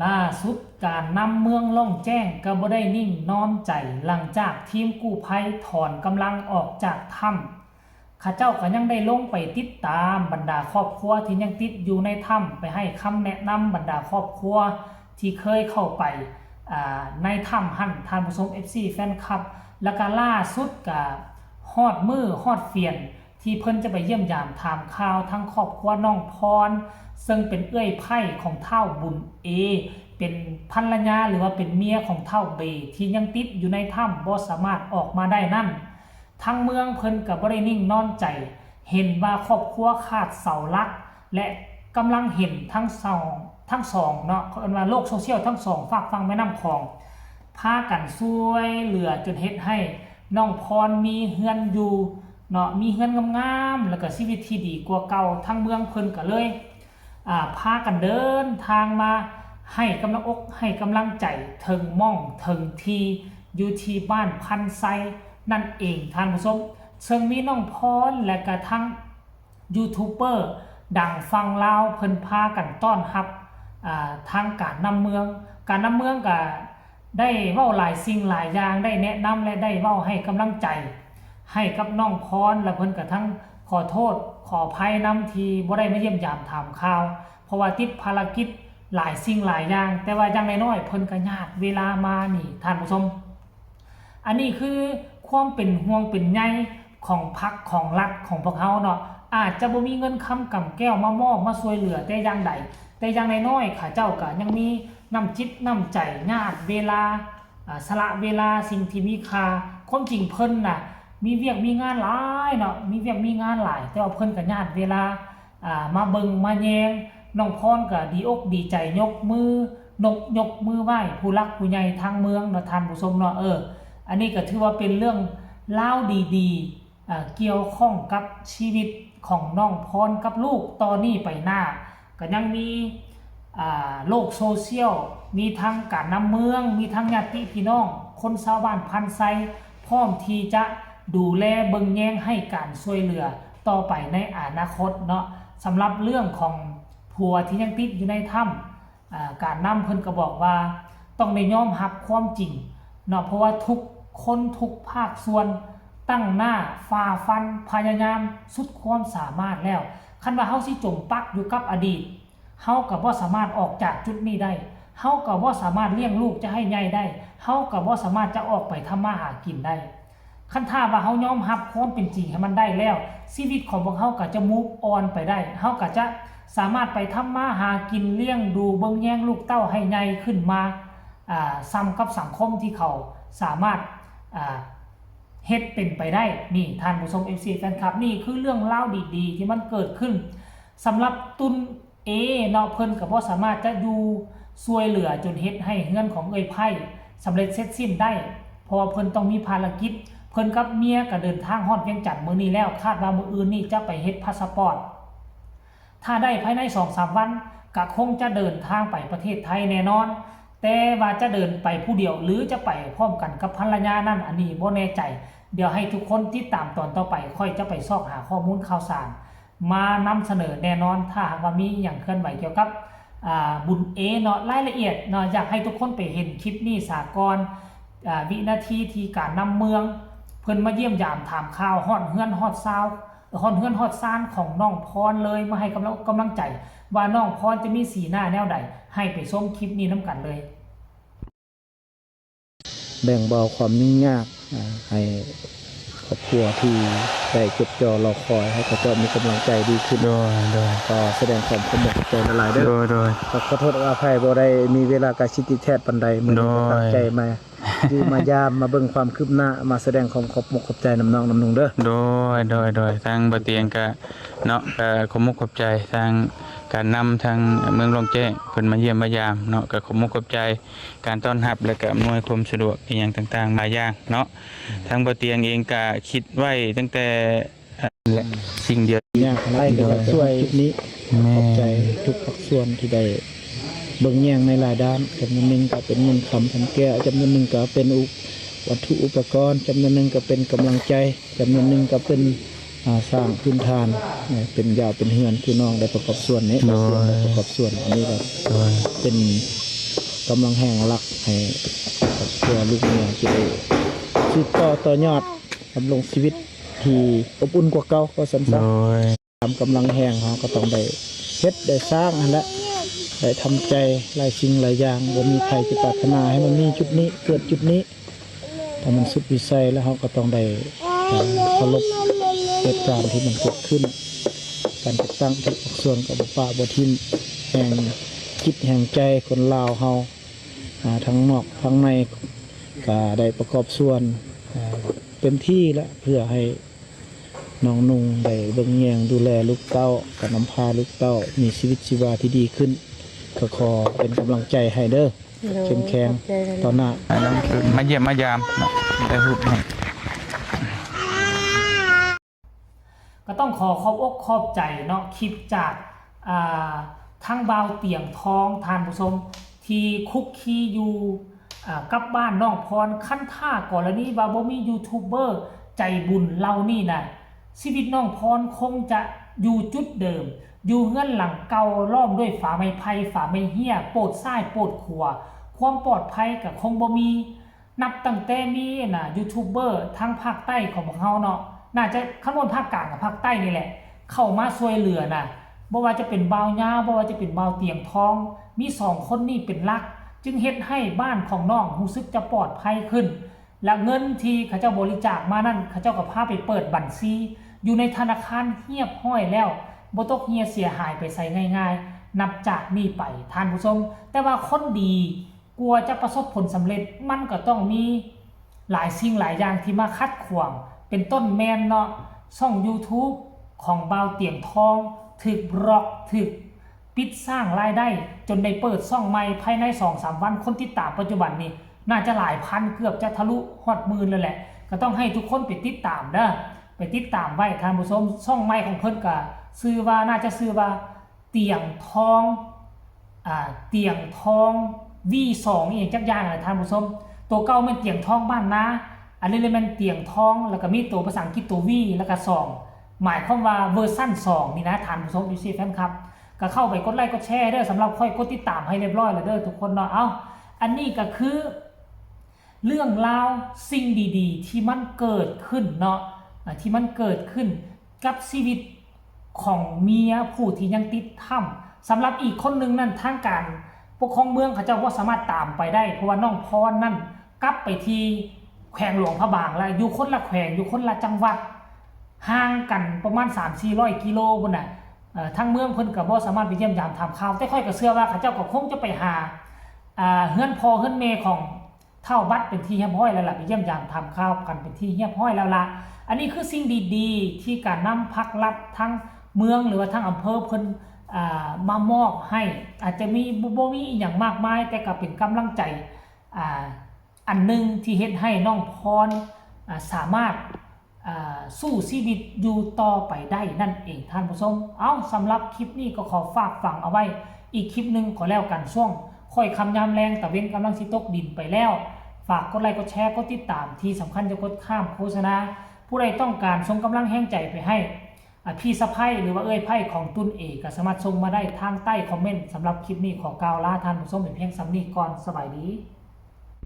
ล่าสุดการนำเมืองล่องแจ้งก็บ่ได้นิ่งนอนใจหลังจากทีมกู้ภัยถอนกำลังออกจากถ้ำข้าเจ้าก็ยังได้ลงไปติดตามบรรดาครอบครัวที่ยังติดอยู่ในถ้ำไปให้คำแนะนำบรรดาครอบครัวที่เคยเข้าไปในถ้ำหั่นท่านผู้ชม FC แฟนคลับแล้วก็ล่าสุดก็ฮอดมือฮอดเฟียนที่เพิ่นจะไปเยี่ยมยามถามข่าวทั้งครอบครัวน้องพรซึ่งเป็นเอื้อยไผ่ของเฒ่าบุญเอเป็นภรรยาหรือว่าเป็นเมียของเฒ่าเบที่ยังติดอยู่ในถ้ำบ่สามารถออกมาได้นั่นทั้งเมืองเพิ่นก็บ่ได้นิ่งนอนใจเห็นว่าครอบครัวขาดเสาหลักและกำลังเห็นทั้งสองเนาะเขาเรียกว่าโลกโซเชียลทั้งสองฝากฟังแม่น้ำคลองพากันช่วยเหลือจนเฮ็ดให้น้องพรมีเฮือนอยู่เนาะมีเฮือนงามๆแล้วก็ชีวิตที่ดีกว่าเก่าทั้งเมืองเพิ่นก็เลยพากันเดินทางมาให้กำลังอกให้กำลังใจถึงม่องถึงทีอยู่ที่บ้านพันไซนั่นเองท่านผู้ชมซึ่งมีน้องพรและก็ทั้งยูทูบเบอร์ดังฟังลาวเพิ่นพากันต้อนรับทางการนำเมืองก็ได้เว้าหลายสิ่งหลายอย่างได้แนะนำและได้เว้าให้กำลังใจให้กับน้องพรและเพิ่นก็ทั้งขอโทษขออภัยนำที่บ่ได้มาเยี่ยมยามถามข่าวเพราะว่าติดภารกิจหลายสิ่งหลายอย่างแต่ว่าอย่างน้อยๆเพิ่นก็ญาติเวลามานี่ท่านผู้ชมอันนี้คือความเป็นห่วงเป็นใยของพรรคของรัฐของพวกเฮาเนาะอาจจะบ่มีเงินคำกำแก้วมามอบมาช่วยเหลือแต่อย่างใดแต่อย่างน้อยๆข้าเจ้าก็ยังมีน้ำจิตน้ำใจญาติเวลาสละเวลาสิ่งที่มีค่าความจริงเพิ่นน่ะมีเวียกมีงานหลายเนาะมีเวียกมีงานหลายแต่ว่าเพิ่นก็ญาติเวลามาเบิ่งมาแยงน้องพรก็ดีอกดีใจยกมือไหว้ผู้รักผู้ใหญ่ทางเมืองเนาะท่านผู้ชมเนาะอันนี้ก็ถือว่าเป็นเรื่องเล่าดีๆเกี่ยวข้องกับชีวิตของน้องพรกับลูกตอนนี้ไปหน้าก็ยังมีโลกโซเชียลมีทั้งการนำเมืองมีทั้งญาติพี่น้องคนชาวบ้านพันไซพร้อมที่จะดูแลเบิ่งแยงให้การช่วยเหลือต่อไปในอนาคตเนาะสำหรับเรื่องของผัวที่ยังติดอยู่ในถ้ำการนำเพิ่นก็บอกว่าต้องได้ยอมรับความจริงเนาะเพราะว่าทุกคนทุกภาคส่วนตั้งหน้าฝ่าฟันพยายามสุดความสามารถแล้วคันว่าเฮาสิจมปักอยู่กับอดีตเฮาก็บ่สามารถออกจากจุดนี้ได้เฮาก็บ่สามารถเลี้ยงลูกจะให้ใหญ่ได้เฮาก็บ่สามารถจะออกไปทำมาหากินได้คันถ้าว่าเฮายอมรับความเป็นจริงให้มันได้แล้วชีวิตของพวกเฮาก็จะมูฟออนไปได้เฮาก็จะสามารถไปทำมาหากินเลี้ยงดูเบิ่งแยงลูกเต้าให้ใหญ่ขึ้นมาซ้ำกับสังคมที่เขาสามารถเฮ็ดเป็นไปได้นี่ท่านผู้ชม FC แฟนคลับนี่คือเรื่องเล่าดีๆที่มันเกิดขึ้นสำหรับตุนเนาะเพิ่นก็บ่สามารถจะอยู่ช่วยเหลือจนเฮ็ดให้เฮือนของเอ้ยไผ่สำเร็จเสร็จสิ้นได้เพราะว่าเพิ่นต้องมีภารกิจเพิ่นกับเมียก็เดินทางฮอดเวียงจันทน์มื้อนี้แล้วคาดว่ามื้ออื่นนี่จะไปเฮ็ดพาสปอร์ตถ้าได้ภายใน 2-3 วันก็คงจะเดินทางไปประเทศไทยแน่นอนแต่ว่าจะเดินไปผู้เดียวหรือจะไปพร้อมกันกับภรรยานั่นอันนี้บ่แน่ใจเดี๋ยวให้ทุกคนติดตามตอนต่อไปค่อยจะไปซอกหาข้อมูลข่าวสารมานำเสนอแน่นอนถ้าหากว่ามีอย่างเคลื่อนไหวเกี่ยวกับบุญเนาะรายละเอียดเนาะอยากให้ทุกคนไปเห็นคลิปนี้สากลวินาทีที่การนำเมืองเพิ่นมาเยี่ยมยามถามข่าวฮอดเฮือนฮอดซาวฮอดเฮือนฮอดซานของน้องพรเลยมาให้กำลังใจว่าน้องพรจะมีสีหน้าแนวใดให้ไปชมคลิปนี้นำกันเลยแบ่งเบาความยุ่งยากให้ครอบครัวที่ได้จดจ่อรอคอยให้เขาเจ้ามีกำลังใจดีขึ้นโดยก็แสดงความขอบคุณใจหลายๆเด้อโดยขอโทษอภัยบ่ได้มีเวลากระชิดแทศปานใดมื้อนี้ตั้งใจมาอยู่มายามมาเบิ่งความคืบหน้ามาแสดงความขอบใจน้ำน้องน้ำนุ่งเด้อโดยทางบ่เตียงก็เนาะขอบใจทางการนำทางเมืองลงแจ้งเพิ่นมาเยี่ยมมายามเนาะก็ขอบใจการต้อนรับและก็อำนวยความสะดวกอีหยังต่างๆหลายอย่างเนาะทางบ่เตียงเองก็คิดไว้ตั้งแต่สิ่งเดียวเนี่ยไล่ก็ช่วยจุดนี้ขอบใจทุกภาคส่วนที่ได้เบิ่งแยงในหลายด้านจำนวนหนึ่งก็เป็นเงินคำแก้วจำนวนหนึ่งก็เป็นวัตถุอุปกรณ์จำนวนหนึ่งก็เป็นกำลังใจจำนวนหนึ่งก็เป็นสร้างพื้นฐานเป็นยาวเป็นเฮือนคือน้องได้ประกอบส่วนนี้ประกอบส่วนอันนี้ก็เป็น กำลังแห่งรักให้ครอบครัวลูกเมียจะได้สืบต่อยอดดำรงชีวิตที่อบอุ่นกว่าเก่าก็สัน โด สัน ย ตามกำลังแห่งเขาก็ต้องได้เฮ็ดได้สร้างนั่นแหละได้ทำใจหลายสิ่งหลายอย่างบ่มีใครจะปรารถนาให้มันมีจุดนี้เกิดจุดนี้ถ้ามันสุดวิสัยแล้วเขาก็ต้องได้เคารพเหตุการณ์ที่มันเกิดขึ้นการจัดตั้งทุกส่วนกับป่าบ่ทิมแห่งคิดแห่งใจคนลาวเฮาทั้งนอกทั้งในก็ได้ประกอบส่วนเต็มที่แล้วเพื่อให้น้องนุ่งได้เบิ่งแยงดูแลลูกเต้ากับนำพาลูกเต้ามีชีวิตชีวาที่ดีขึ้นก็ขอเป็นกำลังใจให้เด้อเข้มแข็งตอนหน้า น้องคือมาเยี่ยมมายามเนาะได้รูปให้ ก็ต้องขอบอกขอบใจเนาะคลิปจากทางบาวเตียงทองทานผู้ชมที่คุกคีอยู่กับบ้านน้องพรขั้นท่ากรณีว่าบ่มียูทูบเบอร์ใจบุญเรานี่นะชีวิตน้องพรคงจะอยู่จุดเดิมอยู่เฮือนหลังเก่าล้อมด้วยฝาไม้ไผ่ฝาไม้เหี้ยโปดซ้ายโปดขวาความปลอดภัยก็คงบ่มีนับตั้งแต่มีนะยูทูบเบอร์ทางภาคใต้ของพวกเฮาเนาะน่าจะขนวนภาคกลางกับภาคใต้นี่แหละเข้ามาช่วยเหลือนะบ่ว่าจะเป็นบ่าวยาวบ่ว่าจะเป็นบ่าวเตียงทองมี2คนนี่เป็นหลักจึงเฮ็ดให้บ้านของน้องรู้สึกจะปลอดภัยขึ้นและเงินที่เขาเจ้าบริจาคมานั่นเขาเจ้าก็พาไปเปิดบัญชีอยู่ในธนาคารเงียบห้อยแล้วบ่ตกเหียเสียหายไปใส่ง่ายๆนับจากนี้ไปท่านผู้ชมแต่ว่าคนดีกลัวจะประสบผลสำเร็จมันก็ต้องมีหลายสิ่งหลายอย่างที่มาคัดขวางเป็นต้นแมนเนาะช่อง YouTube ของบ่าวเตียงทองถึกบล็อกถึกปิดสร้างรายได้จนได้เปิดช่องใหม่ภายใน 2-3 วันคนติดตามปัจจุบันนี้น่าจะหลายพันเกือบจะทะลุฮอดหมื่นแล้วแหละก็ต้องให้ทุกคนไปติดตามเด้อไปติดตามไว้ท่านผู้ชมช่องใหม่ของเพิ่นก็ชื่อว่าน่าจะชื่อว่าเตียงทองเตียงทอง V2 อีกจักอย่างนะท่านผู้ชมตัวเก่าเป็นเตียงทองบ้านนาอันนี้เลยมันเตียงทองแล้วก็มีตัวภาษาอังกฤษตัว V แล้วก็2หมายความว่าเวอร์ชั่น2นี่นะท่านผู้ชมดูสิแฟนครับก็เข้าไปกดไลค์กดแชร์เด้อสำหรับค่อยกดติดตามให้เรียบร้อยแล้วเด้อทุกคนเนาะเอ้าอันนี้ก็คือเรื่องราวสิ่งดีๆที่มันเกิดขึ้นเนาะที่มันเกิดขึ้นกับชีวิตของเมียผู้ที่ยังติดถ้ำสำหรับอีกคนหนึ่งนั่นทางการปกครองเมืองเขาเจ้าว่าสามารถตามไปได้เพราะว่าน้องพรนั่นกลับไปที่แขวงหลวงพระบางแล้วอยู่คนละแขวงอยู่คนละจังหวัดห่างกันประมาณ 3-400 กิโลบนน่ะทางเมืองเพิ่นก็บ่สามารถไปเยี่ยมยามถามข่าวแต่ค่อยก็เชื่อว่าเขาเจ้าก็คงจะไปหาเฮือนพ่อเฮือนแม่ของเท่าบัดเป็นที่เรียบร้อยแล้วล่ะไปเยี่ยมยามถามข่าวกันเป็นที่เรียบร้อยแล้วล่ะอันนี้คือสิ่งดีๆที่การนำภาครัฐทั้งเมืองหรือว่าทั้งอำเภอเพิ่นมามอบให้อาจจะมีบ่มีอีหยังมากมายแต่ก็เป็นกำลังใจอันนึงที่เฮ็ดให้น้องพรสามารถสู้ชีวิตอยู่ต่อไปได้นั่นเองท่านผู้ชมเอาสำหรับคลิปนี้ก็ขอฝากฝังเอาไว้อีกคลิปนึงขอแล้วกันช่วงค่อยคำยามแรงตะเว้นกำลังสิตกดินไปแล้วฝากกดไลค์กดแชร์กดติดตามที่สำคัญจะกดข้ามโฆษณาผู้ใดต้องการส่งกำลังแห่งใจไปให้พี่สะใภ้หรือว่าเอ้ยไพ่ของตุนเอกก็สามารถส่งมาได้ทางใต้คอมเมนต์สำหรับคลิปนี้ขอกล่าวลาท่านผู้ชมเป็นเพียงสำนีก่อนสบายดี